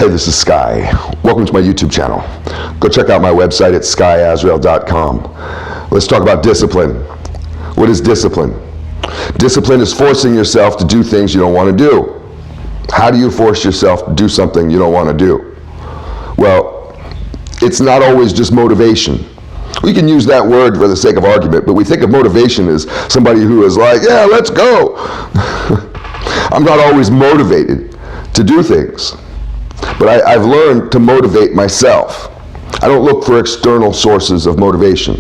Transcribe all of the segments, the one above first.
Hey, this is Sky. Welcome to my YouTube channel. Go check out my website at skysworld.com. Let's talk about discipline. What is discipline? Discipline is forcing yourself to do things you don't want to do. How do you force yourself to do something you don't want to do? Well, it's not always just motivation. We can use that word for the sake of argument, but we think of motivation as somebody who is like, yeah, let's go. I'm not always motivated to do things, but I've learned to motivate myself. I don't look for external sources of motivation.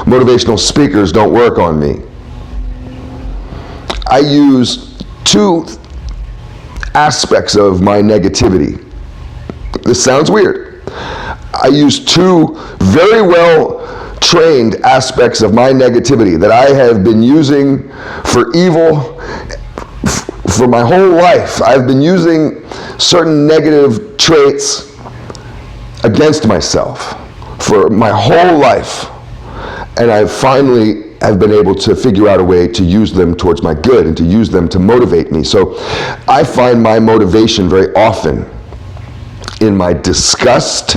Motivational speakers don't work on me. I use two aspects of my negativity. This sounds weird. I use two very well trained aspects of my negativity that I have been using for evil for my whole life. I've been using certain negative traits against myself for my whole life, and I finally have been able to figure out a way to use them towards my good and to use them to motivate me. So I find my motivation very often in my disgust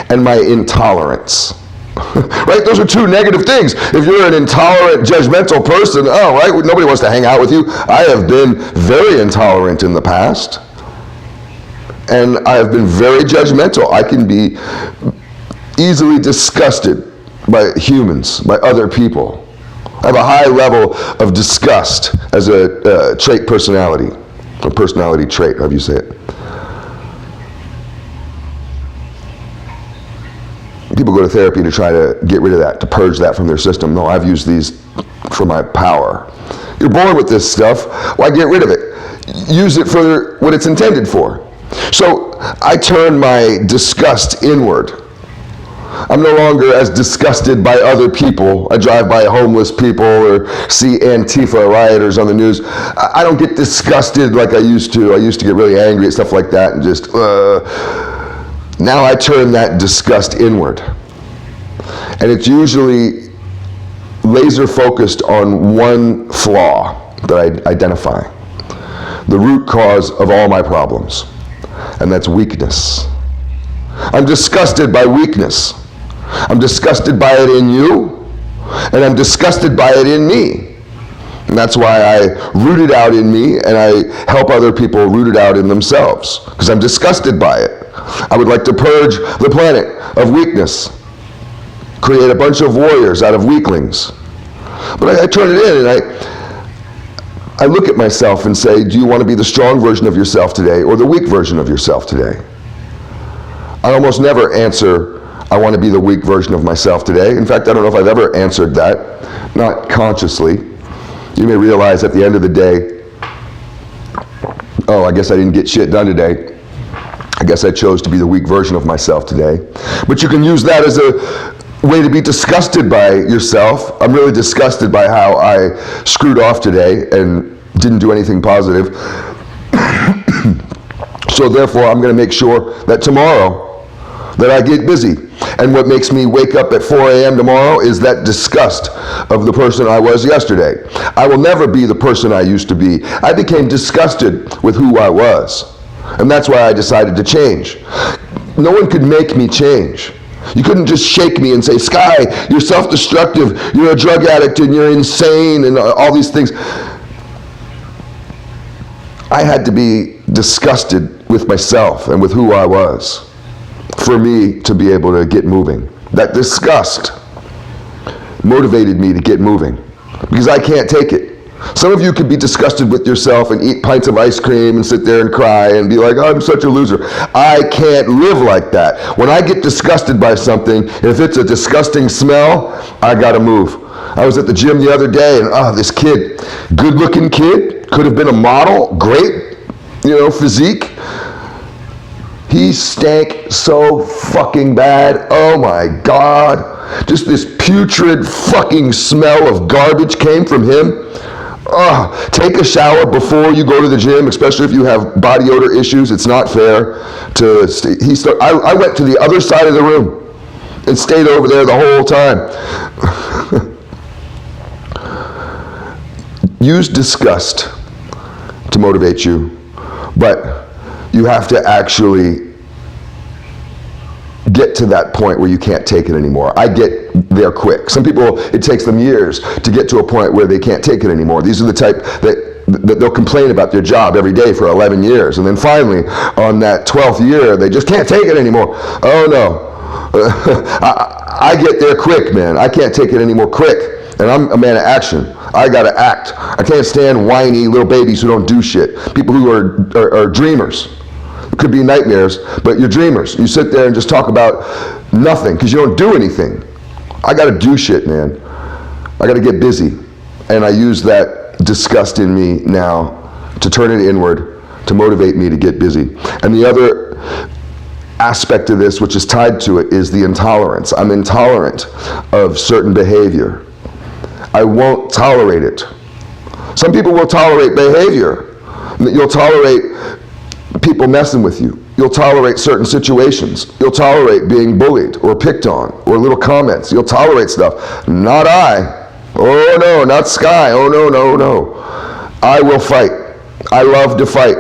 and my intolerance. Right? Those are two negative things. If you're an intolerant, judgmental person, oh, right, nobody wants to hang out with you. I have been very intolerant in the past, and I have been very judgmental. I can be easily disgusted by humans, by other people. I have a high level of disgust as a trait personality, or personality trait, however you say it. People go to therapy to try to get rid of that, to purge that from their system. No, I've used these for my power. You're born with this stuff, why get rid of it? Use it for what it's intended for. So I turn my disgust inward. I'm no longer as disgusted by other people. I drive by homeless people or see Antifa rioters on the news. I don't get disgusted like I used to. I used to get really angry at stuff like that and just, now I turn that disgust inward. And it's usually laser focused on one flaw that I identify. The root cause of all my problems. And that's weakness. I'm disgusted by weakness. I'm disgusted by it in you, and I'm disgusted by it in me. And that's why I root it out in me, and I help other people root it out in themselves, because I'm disgusted by it. I would like to purge the planet of weakness, create a bunch of warriors out of weaklings. But I turn it in, and I look at myself and say, do you want to be the strong version of yourself today or the weak version of yourself today? I almost never answer, I want to be the weak version of myself today. In fact, I don't know if I've ever answered that, not consciously. You may realize at the end of the day, oh, I guess I didn't get shit done today. I guess I chose to be the weak version of myself today. But you can use that as a way to be disgusted by yourself. I'm really disgusted by how I screwed off today and didn't do anything positive. So therefore, I'm going to make sure that tomorrow that I get busy. And what makes me wake up at 4 a.m. tomorrow is that disgust of the person I was yesterday. I will never be the person I used to be. I became disgusted with who I was. And that's why I decided to change. No one could make me change. You couldn't just shake me and say, Sky, you're self-destructive, you're a drug addict, and you're insane, and all these things. I had to be disgusted with myself and with who I was for me to be able to get moving. That disgust motivated me to get moving because I can't take it. Some of you could be disgusted with yourself and eat pints of ice cream and sit there and cry and be like, oh, I'm such a loser. I can't live like that. When I get disgusted by something, if it's a disgusting smell, I gotta move. I was at the gym the other day and this kid, good looking kid, could have been a model, great, physique. He stank so fucking bad. Oh my God. Just this putrid fucking smell of garbage came from him. Take a shower before you go to the gym, especially if you have body odor issues. It's not fair to stay. I went to the other side of the room and stayed over there the whole time. Use disgust to motivate you, but you have to actually get to that point where you can't take it anymore. I get there quick. Some people, it takes them years to get to a point where they can't take it anymore. These are the type that they'll complain about their job every day for 11 years. And then finally, on that 12th year, they just can't take it anymore. Oh no. I get there quick, man. I can't take it anymore quick. And I'm a man of action. I gotta act. I can't stand whiny little babies who don't do shit. People who are dreamers. It could be nightmares, but you're dreamers. You sit there and just talk about nothing because you don't do anything. I gotta do shit, man. I gotta get busy. And I use that disgust in me now to turn it inward, to motivate me to get busy. And the other aspect of this, which is tied to it, is the intolerance. I'm intolerant of certain behavior. I won't tolerate it. Some people will tolerate behavior. You'll tolerate people messing with you. You'll tolerate certain situations. You'll tolerate being bullied or picked on or little comments. You'll tolerate stuff. Not I. Oh no, not Sky. Oh no, no, no. I will fight. I love to fight.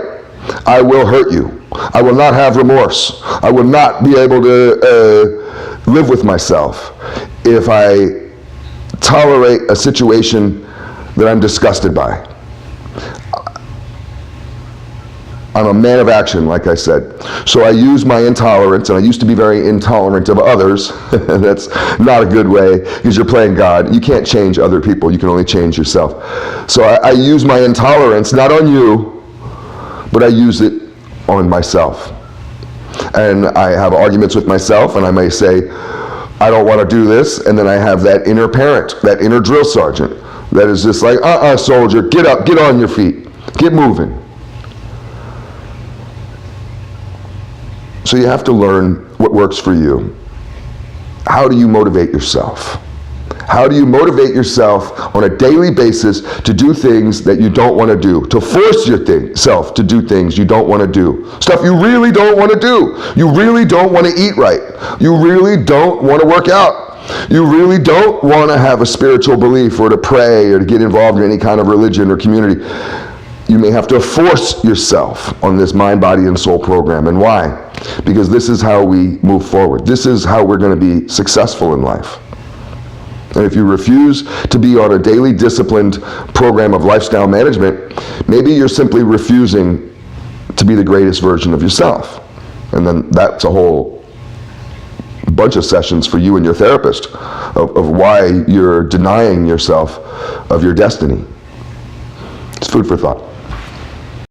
I will hurt you. I will not have remorse. I will not be able to live with myself if I tolerate a situation that I'm disgusted by. I'm a man of action, like I said. So I use my intolerance, and I used to be very intolerant of others. That's not a good way, because you're playing God. You can't change other people. You can only change yourself. So I use my intolerance, not on you, but I use it on myself. And I have arguments with myself, and I may say, I don't want to do this, and then I have that inner parent, that inner drill sergeant, that is just like, soldier, get up, get on your feet, get moving. So you have to learn what works for you. How do you motivate yourself? How do you motivate yourself on a daily basis to do things that you don't want to do? To force yourself to do things you don't want to do. Stuff you really don't want to do. You really don't want to eat right. You really don't want to work out. You really don't want to have a spiritual belief or to pray or to get involved in any kind of religion or community. You may have to force yourself on this mind, body, and soul program. And why? Because this is how we move forward. This is how we're going to be successful in life. And if you refuse to be on a daily disciplined program of lifestyle management, maybe you're simply refusing to be the greatest version of yourself. And then that's a whole bunch of sessions for you and your therapist of why you're denying yourself of your destiny. It's food for thought.